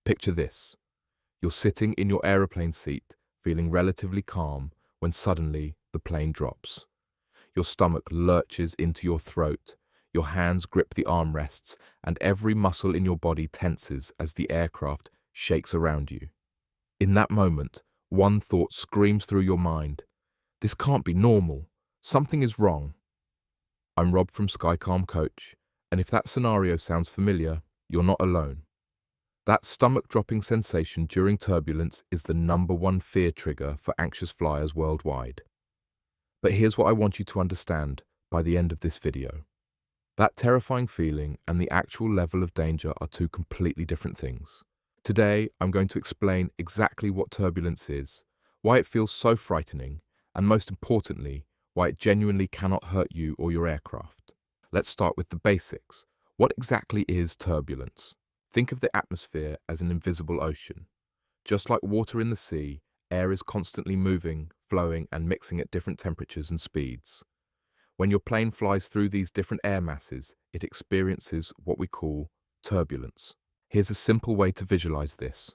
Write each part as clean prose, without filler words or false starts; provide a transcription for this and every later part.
Picture this. You're sitting in your aeroplane seat, feeling relatively calm, when suddenly the plane drops. Your stomach lurches into your throat, your hands grip the armrests, and every muscle in your body tenses as the aircraft shakes around you. In that moment, one thought screams through your mind. This can't be normal. Something is wrong. I'm Rob from Skycalm Coach, and if that scenario sounds familiar, you're not alone. That stomach-dropping sensation during turbulence is the #1 fear trigger for anxious flyers worldwide. But here's what I want you to understand by the end of this video. That terrifying feeling and the actual level of danger are two completely different things. Today, I'm going to explain exactly what turbulence is, why it feels so frightening, and most importantly, why it genuinely cannot hurt you or your aircraft. Let's start with the basics. What exactly is turbulence? Think of the atmosphere as an invisible ocean. Just like water in the sea, air is constantly moving, flowing, and mixing at different temperatures and speeds. When your plane flies through these different air masses, it experiences what we call turbulence. Here's a simple way to visualize this.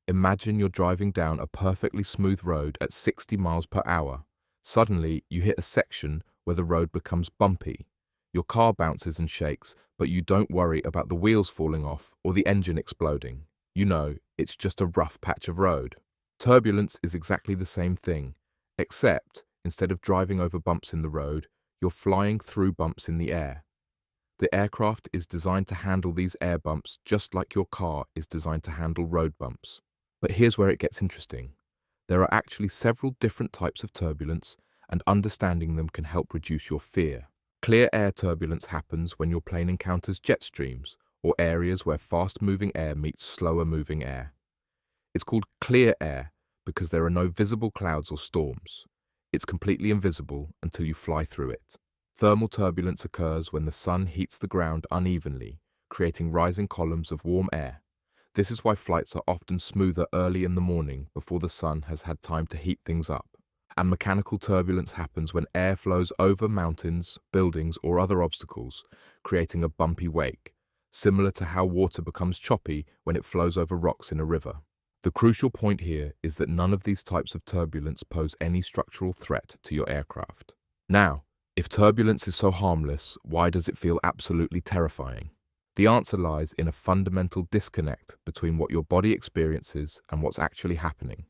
Imagine you're driving down a perfectly smooth road at 60 miles per hour. Suddenly, you hit a section where the road becomes bumpy. Your car bounces and shakes, but you don't worry about the wheels falling off or the engine exploding. You know, it's just a rough patch of road. Turbulence is exactly the same thing, except instead of driving over bumps in the road, you're flying through bumps in the air. The aircraft is designed to handle these air bumps just like your car is designed to handle road bumps. But here's where it gets interesting. There are actually several different types of turbulence, and understanding them can help reduce your fear. Clear air turbulence happens when your plane encounters jet streams or areas where fast-moving air meets slower-moving air. It's called clear air because there are no visible clouds or storms. It's completely invisible until you fly through it. Thermal turbulence occurs when the sun heats the ground unevenly, creating rising columns of warm air. This is why flights are often smoother early in the morning before the sun has had time to heat things up. And mechanical turbulence happens when air flows over mountains, buildings, or other obstacles, creating a bumpy wake, similar to how water becomes choppy when it flows over rocks in a river. The crucial point here is that none of these types of turbulence pose any structural threat to your aircraft. Now, if turbulence is so harmless, why does it feel absolutely terrifying? The answer lies in a fundamental disconnect between what your body experiences and what's actually happening.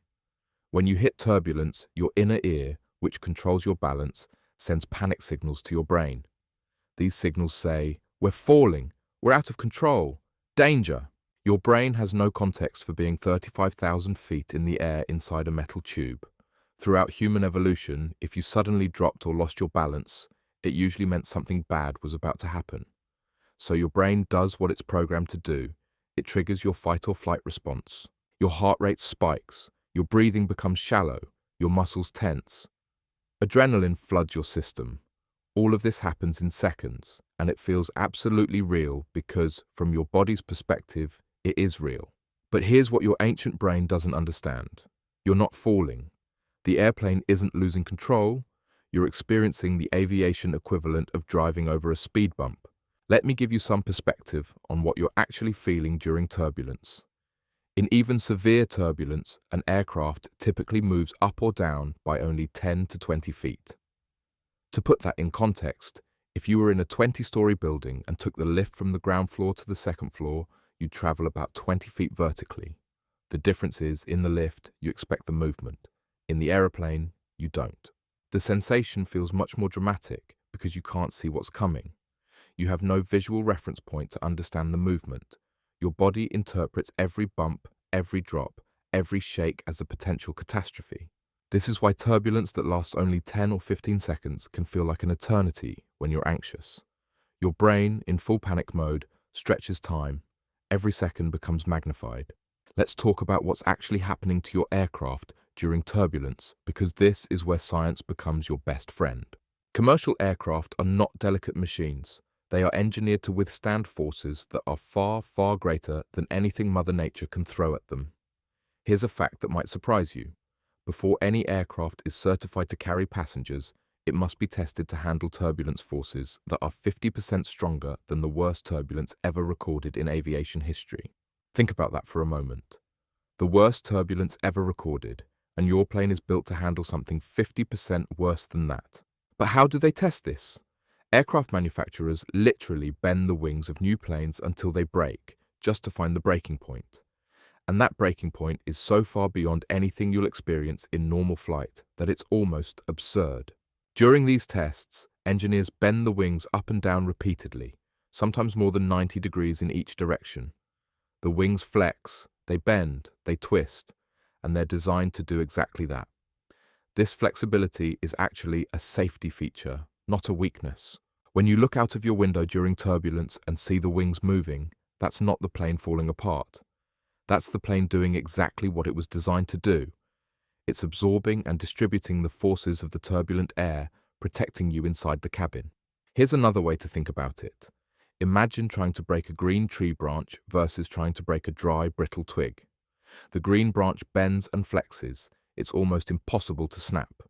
When you hit turbulence, your inner ear, which controls your balance, sends panic signals to your brain. These signals say, "We're falling, we're out of control, danger." Your brain has no context for being 35,000 feet in the air inside a metal tube. Throughout human evolution, if you suddenly dropped or lost your balance, it usually meant something bad was about to happen. So your brain does what it's programmed to do. It triggers your fight or flight response. Your heart rate spikes. Your breathing becomes shallow, your muscles tense. Adrenaline floods your system. All of this happens in seconds, and it feels absolutely real because, from your body's perspective, it is real. But here's what your ancient brain doesn't understand. You're not falling. The airplane isn't losing control. You're experiencing the aviation equivalent of driving over a speed bump. Let me give you some perspective on what you're actually feeling during turbulence. In even severe turbulence, an aircraft typically moves up or down by only 10 to 20 feet. To put that in context, if you were in a 20-story building and took the lift from the ground floor to the second floor, you'd travel about 20 feet vertically. The difference is, in the lift, you expect the movement. In the aeroplane, you don't. The sensation feels much more dramatic because you can't see what's coming. You have no visual reference point to understand the movement. Your body interprets every bump, every drop, every shake as a potential catastrophe. This is why turbulence that lasts only 10 or 15 seconds can feel like an eternity when you're anxious. Your brain, in full panic mode, stretches time. Every second becomes magnified. Let's talk about what's actually happening to your aircraft during turbulence, because this is where science becomes your best friend. Commercial aircraft are not delicate machines. They are engineered to withstand forces that are far, far greater than anything Mother Nature can throw at them. Here's a fact that might surprise you. Before any aircraft is certified to carry passengers, it must be tested to handle turbulence forces that are 50% stronger than the worst turbulence ever recorded in aviation history. Think about that for a moment. The worst turbulence ever recorded, and your plane is built to handle something 50% worse than that. But how do they test this? Aircraft manufacturers literally bend the wings of new planes until they break, just to find the breaking point. And that breaking point is so far beyond anything you'll experience in normal flight that it's almost absurd. During these tests, engineers bend the wings up and down repeatedly, sometimes more than 90 degrees in each direction. The wings flex, they bend, they twist, and they're designed to do exactly that. This flexibility is actually a safety feature, not a weakness. When you look out of your window during turbulence and see the wings moving, that's not the plane falling apart. That's the plane doing exactly what it was designed to do. It's absorbing and distributing the forces of the turbulent air, protecting you inside the cabin. Here's another way to think about it. Imagine trying to break a green tree branch versus trying to break a dry, brittle twig. The green branch bends and flexes. It's almost impossible to snap.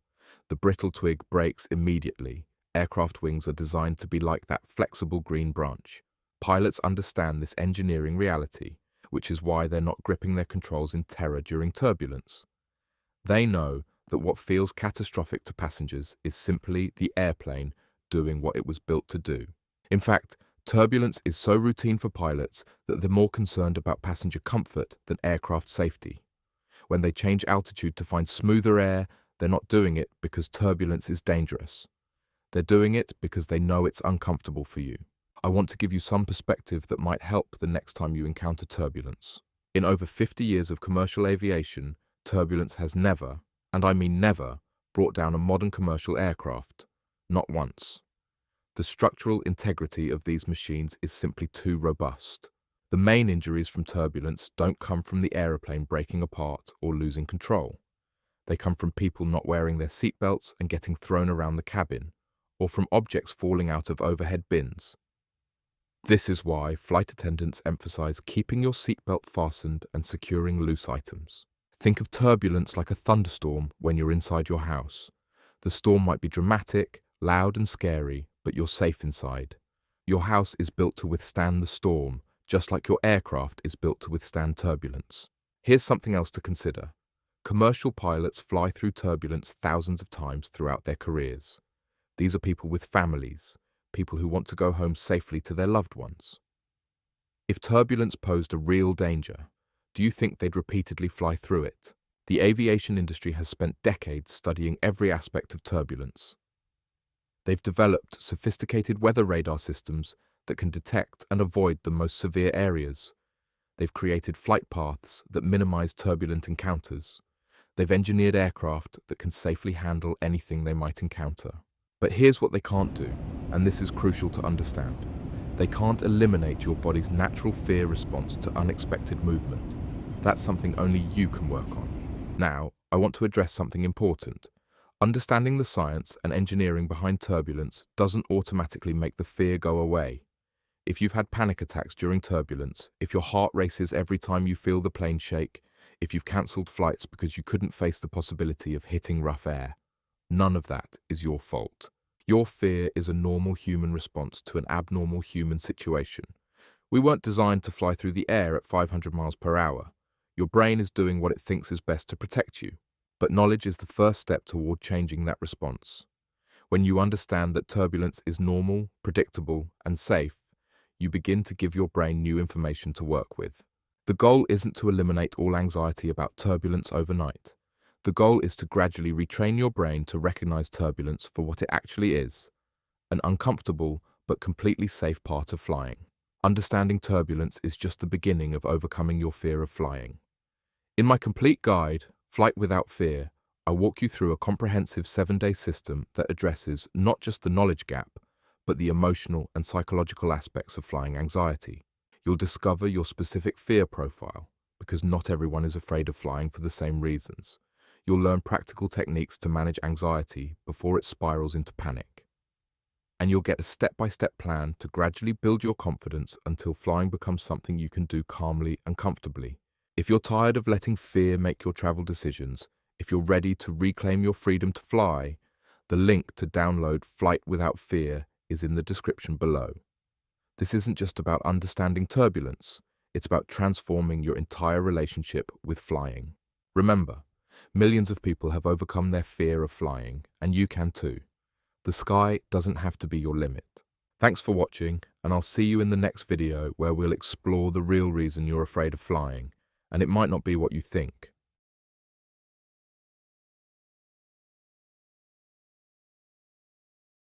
The brittle twig breaks immediately. Aircraft wings are designed to be like that flexible green branch. Pilots understand this engineering reality, which is why they're not gripping their controls in terror during turbulence. They know that what feels catastrophic to passengers is simply the airplane doing what it was built to do. In fact, turbulence is so routine for pilots that they're more concerned about passenger comfort than aircraft safety. When they change altitude to find smoother air, they're not doing it because turbulence is dangerous. They're doing it because they know it's uncomfortable for you. I want to give you some perspective that might help the next time you encounter turbulence. In over 50 years of commercial aviation, turbulence has never, and I mean never, brought down a modern commercial aircraft. Not once. The structural integrity of these machines is simply too robust. The main injuries from turbulence don't come from the aeroplane breaking apart or losing control. They come from people not wearing their seatbelts and getting thrown around the cabin, or from objects falling out of overhead bins. This is why flight attendants emphasize keeping your seatbelt fastened and securing loose items. Think of turbulence like a thunderstorm when you're inside your house. The storm might be dramatic, loud and scary, but you're safe inside. Your house is built to withstand the storm, just like your aircraft is built to withstand turbulence. Here's something else to consider. Commercial pilots fly through turbulence thousands of times throughout their careers. These are people with families, people who want to go home safely to their loved ones. If turbulence posed a real danger, do you think they'd repeatedly fly through it? The aviation industry has spent decades studying every aspect of turbulence. They've developed sophisticated weather radar systems that can detect and avoid the most severe areas. They've created flight paths that minimize turbulent encounters. They've engineered aircraft that can safely handle anything they might encounter. But here's what they can't do, and this is crucial to understand. They can't eliminate your body's natural fear response to unexpected movement. That's something only you can work on. Now, I want to address something important. Understanding the science and engineering behind turbulence doesn't automatically make the fear go away. If you've had panic attacks during turbulence, if your heart races every time you feel the plane shake, if you've cancelled flights because you couldn't face the possibility of hitting rough air, none of that is your fault. Your fear is a normal human response to an abnormal human situation. We weren't designed to fly through the air at 500 miles per hour. Your brain is doing what it thinks is best to protect you. But knowledge is the first step toward changing that response. When you understand that turbulence is normal, predictable, and safe, you begin to give your brain new information to work with. The goal isn't to eliminate all anxiety about turbulence overnight. The goal is to gradually retrain your brain to recognize turbulence for what it actually is, an uncomfortable but completely safe part of flying. Understanding turbulence is just the beginning of overcoming your fear of flying. In my complete guide, Flight Without Fear, I walk you through a comprehensive 7-day system that addresses not just the knowledge gap, but the emotional and psychological aspects of flying anxiety. You'll discover your specific fear profile, because not everyone is afraid of flying for the same reasons. You'll learn practical techniques to manage anxiety before it spirals into panic. And you'll get a step-by-step plan to gradually build your confidence until flying becomes something you can do calmly and comfortably. If you're tired of letting fear make your travel decisions, if you're ready to reclaim your freedom to fly, the link to download Flight Without Fear is in the description below. This isn't just about understanding turbulence, It's about transforming your entire relationship with flying. Remember, millions of people have overcome their fear of flying, and you can too. The sky doesn't have to be your limit. Thanks for watching, and I'll see you in the next video where we'll explore the real reason you're afraid of flying, and it might not be what you think.